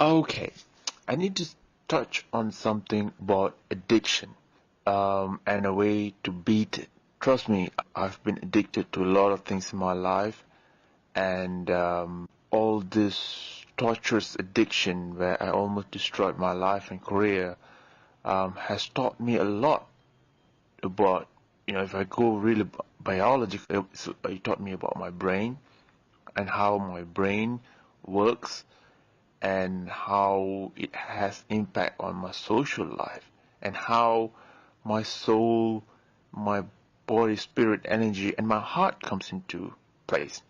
Okay, I need to touch on something about addiction, and a way to beat it. Trust me, I've been addicted to a lot of things in my life, and all this torturous addiction where I almost destroyed my life and career has taught me a lot about, if I go really biological, it taught me about my brain and how my brain works and how it has impact on my social life and how my soul, my body, spirit, energy, and my heart comes into place.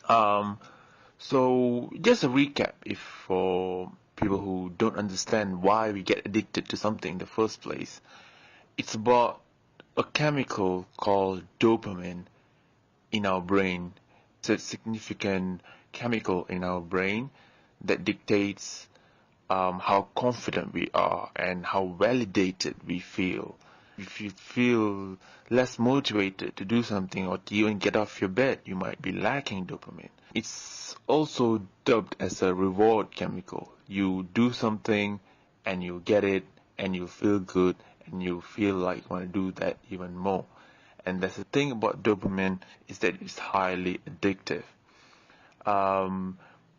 Um, so just a recap, if for people who don't understand why we get addicted to something in the first place, it's about a chemical called dopamine in our brain. It's a significant chemical in our brain that dictates how confident we are and how validated we feel. If you feel less motivated to do something or to even get off your bed, you might be lacking dopamine. It's also dubbed as a reward chemical. You do something and you get it and you feel good and you feel like you want to do that even more. And that's the thing about dopamine, is that it's highly addictive.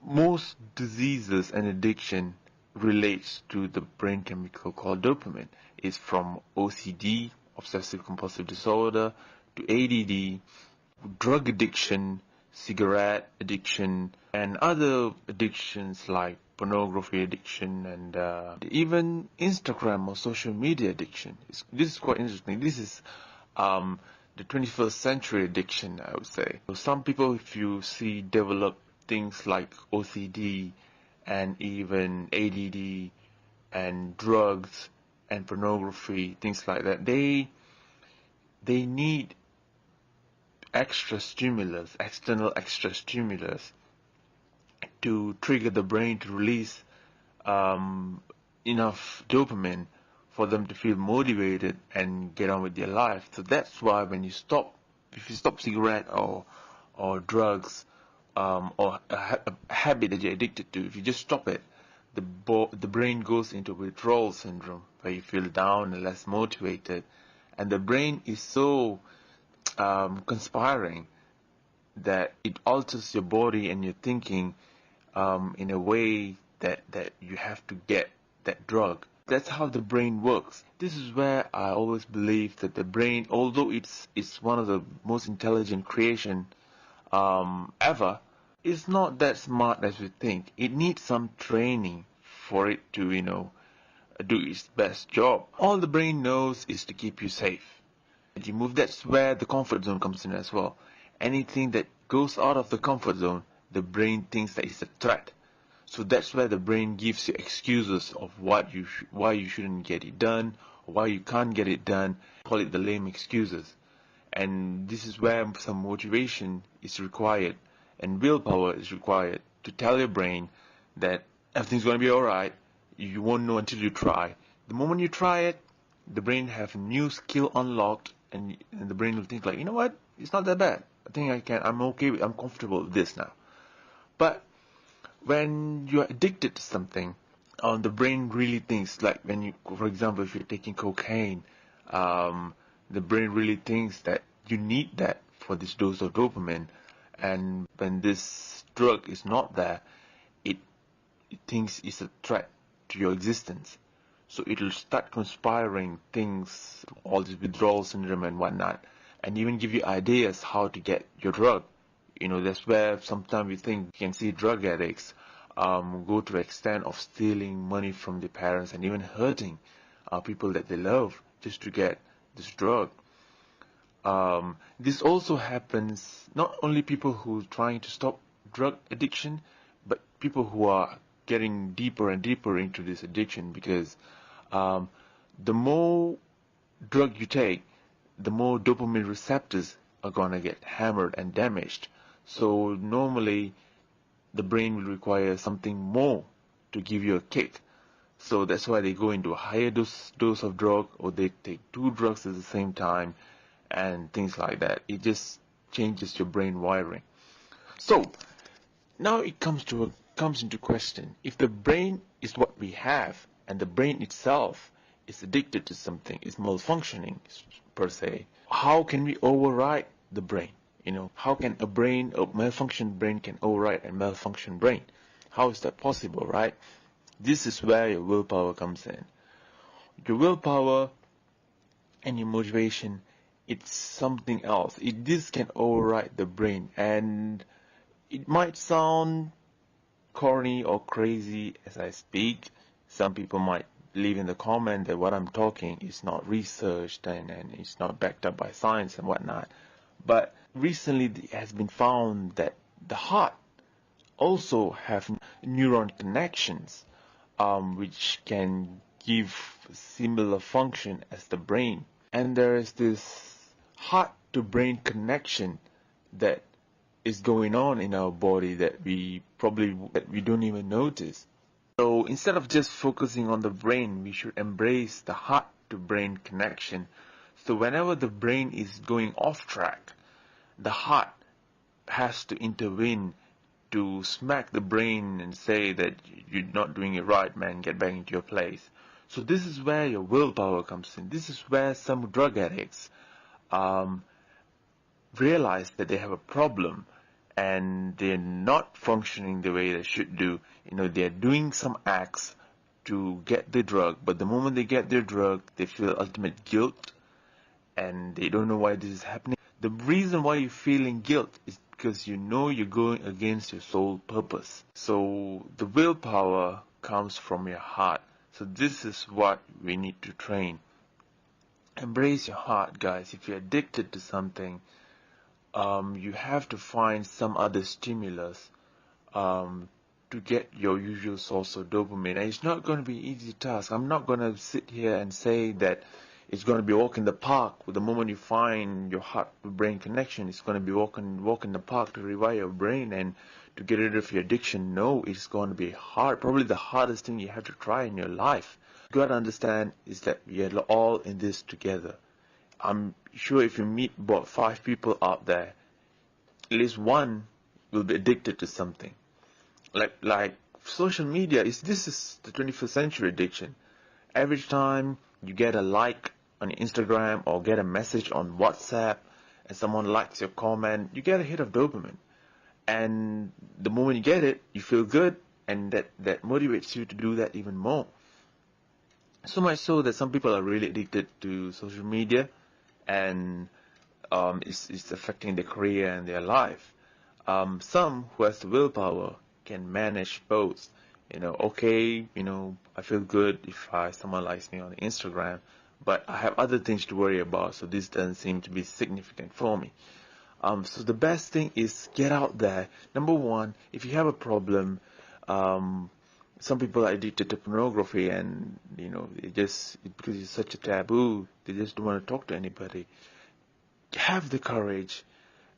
Most diseases and addiction relates to the brain chemical called dopamine. It's from OCD, obsessive compulsive disorder, to ADD, drug addiction, cigarette addiction, and other addictions like pornography addiction and even Instagram or social media addiction. This is quite interesting. This is the 21st century addiction, I would say. So some people, if you see, develop things like OCD and even ADD and drugs and pornography, things like that. They need external extra stimulus to trigger the brain to release enough dopamine for them to feel motivated and get on with their life. So that's why when you stop, if you stop cigarette or drugs, or a habit that you're addicted to, if you just stop it, the brain goes into withdrawal syndrome where you feel down and less motivated, and the brain is so conspiring that it alters your body and your thinking in a way that you have to get that drug. That's how the brain works. This is where I always believe that the brain, although it's one of the most intelligent creation ever, is not that smart as we think. It needs some training for it to, do its best job. All the brain knows is to keep you safe. And you move, that's where the comfort zone comes in as well. Anything that goes out of the comfort zone, the brain thinks that it's a threat. So that's where the brain gives you excuses of why you shouldn't get it done, or why you can't get it done. Call it the lame excuses. And this is where some motivation is required and willpower is required to tell your brain that everything's going to be alright. You won't know until you try. The moment you try it, the brain have a new skill unlocked, and the brain will think like, you know what, it's not that bad. I think I'm okay, I'm comfortable with this now. But when you're addicted to something, the brain really thinks, like when you, for example, if you're taking cocaine, the brain really thinks that you need that for this dose of dopamine, and when this drug is not there, it thinks it's a threat to your existence. So it'll start conspiring things, all this withdrawal syndrome and whatnot, and even give you ideas how to get your drug. That's where sometimes we think you can see drug addicts go to the extent of stealing money from their parents and even hurting people that they love just to get this drug. This also happens not only people who are trying to stop drug addiction, but people who are getting deeper and deeper into this addiction, because the more drug you take, the more dopamine receptors are gonna get hammered and damaged. So normally the brain will require something more to give you a kick. So that's why they go into a higher dose of drug, or they take 2 drugs at the same time and things like that. It just changes your brain wiring. So now it comes to a comes into question. If the brain is what we have, and the brain itself is addicted to something, is malfunctioning per se, how can we override the brain? How can a malfunctioned brain can override a malfunctioned brain? How is that possible, right? This is where your willpower comes in. Your willpower and your motivation, it's something else. This can override the brain, and it might sound corny or crazy as I speak. Some people might leave in the comment that what I'm talking is not researched and it's not backed up by science and whatnot. But recently it has been found that the heart also have neuron connections, which can give similar function as the brain. And there is this heart to brain connection that is going on in our body that we don't even notice. So instead of just focusing on the brain, we should embrace the heart to brain connection. So whenever the brain is going off track, the heart has to intervene to smack the brain and say that you're not doing it right, man, get back into your place. So this is where your willpower comes in. This is where some drug addicts realize that they have a problem and they're not functioning the way they should do. They're doing some acts to get the drug, but the moment they get their drug, they feel ultimate guilt and they don't know why this is happening. The reason why you're feeling guilt is because you're going against your sole purpose. So the willpower comes from your heart. So this is what we need to train. Embrace your heart, guys. If you're addicted to something, you have to find some other stimulus to get your usual source of dopamine. And it's not going to be an easy task. I'm not going to sit here and say that it's going to be walk in the park. The moment you find your heart-brain connection, it's going to be walk in the park to rewire your brain and to get rid of your addiction. No, it's going to be hard. Probably the hardest thing you have to try in your life. You got to understand is that we are all in this together. I'm sure if you meet about 5 people out there, at least one will be addicted to something. Like social media this is the 21st century addiction. Every time you get a like on Instagram or get a message on WhatsApp and someone likes your comment, you get a hit of dopamine. And the moment you get it, you feel good, and that motivates you to do that even more. So much so that some people are really addicted to social media, and it's affecting their career and their life. Some who has the willpower can manage both. I feel good if someone likes me on Instagram, but I have other things to worry about, so this doesn't seem to be significant for me. So the best thing is get out there. Number one, if you have a problem, some people are addicted to pornography, and because it's such a taboo, they just don't want to talk to anybody. Have the courage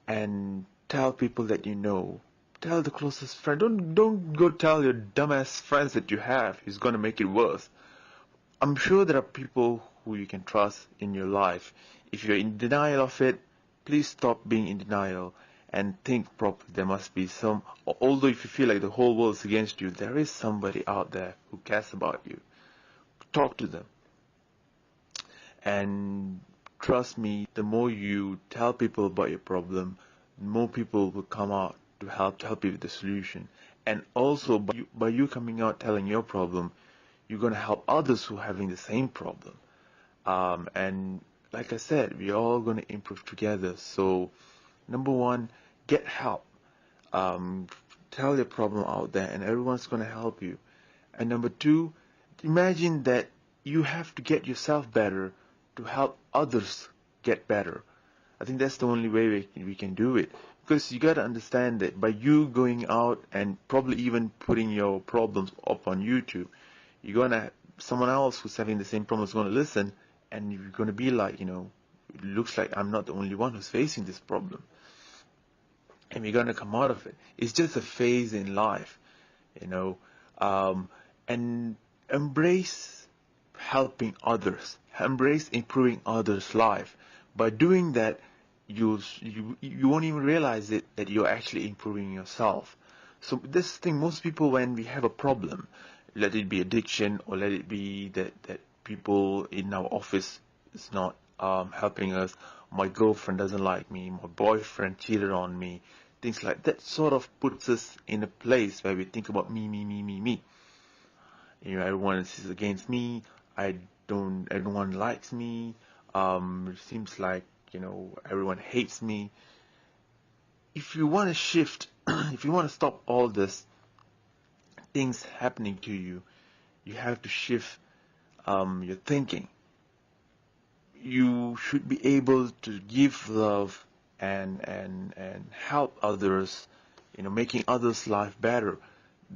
and tell people that you know. Tell the closest friend. Don't go tell your dumbass friends that you have. It's going to make it worse. I'm sure there are people who you can trust in your life. If you're in denial of it, please stop being in denial and think properly. There must be although if you feel like the whole world is against you, there is somebody out there who cares about you. Talk to them. And trust me, the more you tell people about your problem, the more people will come out to help you with the solution. And also by you coming out telling your problem, you're going to help others who are having the same problem. And like I said, we're all going to improve together. So number one, get help. Tell your problem out there and everyone's going to help you. And number two, imagine that you have to get yourself better to help others get better. I think that's the only way we can do it. Because you got to understand that by you going out and probably even putting your problems up on YouTube, someone else who's having the same problem is going to listen, and you're going to be like, it looks like I'm not the only one who's facing this problem. And we're going to come out of it. It's just a phase in life, and embrace helping others. Embrace improving others' life. By doing that, you won't even realize it that you're actually improving yourself. So this thing, most people, when we have a problem, let it be addiction or let it be that people in our office is not helping us, my girlfriend doesn't like me, my boyfriend cheated on me, things like that sort of puts us in a place where we think about me, me, me, me, me. You know, everyone is against me. Everyone likes me. It seems like, everyone hates me. If you want to shift, if you want to stop all this things happening to you, you have to shift your thinking. You should be able to give love and help others, making others' life better.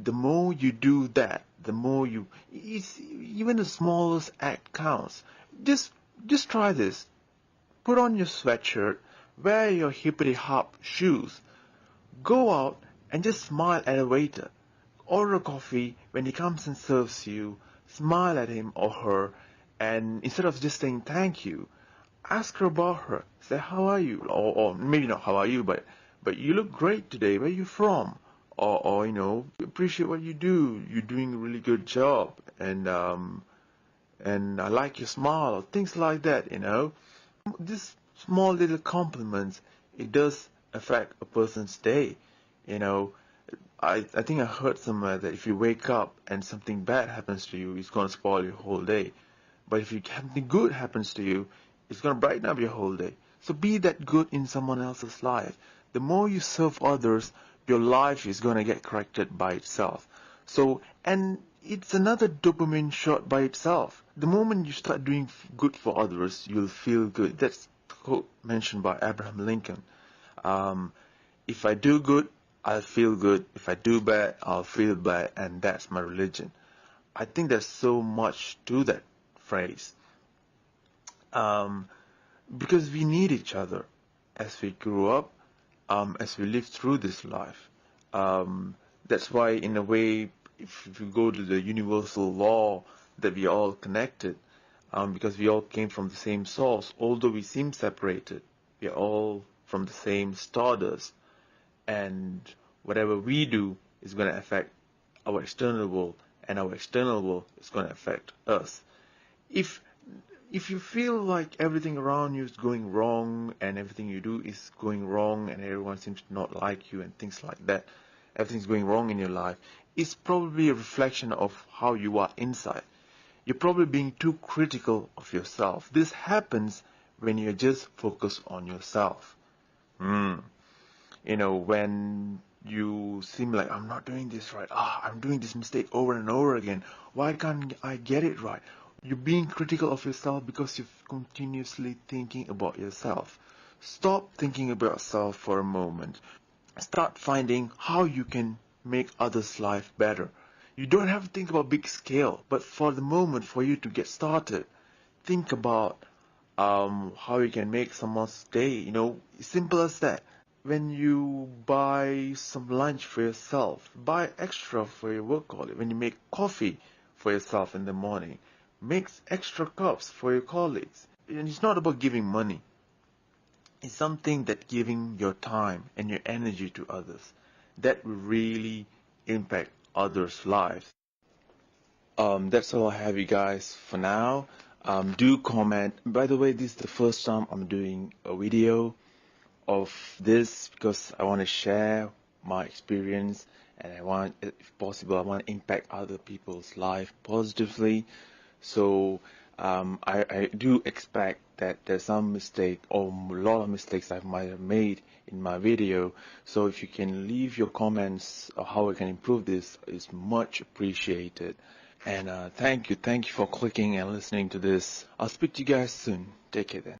The more you do that, the more even the smallest act counts. Just try this. Put on your sweatshirt, wear your hippity hop shoes, go out and just smile at a waiter. Order a coffee. When he comes and serves you, smile at him or her, and instead of just saying thank you, ask her about her. Say how are you, or maybe not how are you, but you look great today. Where are you from? Or appreciate what you do. You're doing a really good job, and I like your smile, or things like that. This small little compliments, it does affect a person's day. I think I heard somewhere that if you wake up and something bad happens to you, it's going to spoil your whole day. But if something good happens to you, it's going to brighten up your whole day. So be that good in someone else's life. The more you serve others, your life is going to get corrected by itself. And it's another dopamine shot by itself. The moment you start doing good for others, you'll feel good. That's a quote mentioned by Abraham Lincoln. If I do good, I'll feel good. If I do bad, I'll feel bad, and that's my religion. I think there's so much to that phrase. Because we need each other as we grow up, as we live through this life. That's why, in a way, if you go to the universal law that we are all connected, because we all came from the same source, although we seem separated, we are all from the same stardust. And whatever we do is going to affect our external world, and our external world is going to affect us. If you feel like everything around you is going wrong, and everything you do is going wrong, and everyone seems to not like you and things like that, everything's going wrong in your life, it's probably a reflection of how you are inside. You're probably being too critical of yourself. This happens when you're just focused on yourself. When you seem like, I'm not doing this right, I'm doing this mistake over and over again, why can't I get it right? You're being critical of yourself because you're continuously thinking about yourself. Stop thinking about yourself for a moment. Start finding how you can make others' life better. You don't have to think about big scale, but for the moment, for you to get started, think about how you can make someone's day. Simple as that. When you buy some lunch for yourself, buy extra for your work colleague. When you make coffee for yourself in the morning, make extra cups for your colleagues. And it's not about giving money. It's something that giving your time and your energy to others, that will really impact others' lives. That's all I have, you guys, for now. Do comment. By the way, this is the first time I'm doing a video of this because I want to share my experience, and I want, if possible, I want to impact other people's life positively. So I do expect that there's some mistake or a lot of mistakes I might have made in my video. So if you can leave your comments on how I can improve this, is much appreciated. And thank you for clicking and listening to this. I'll speak to you guys soon. Take care then.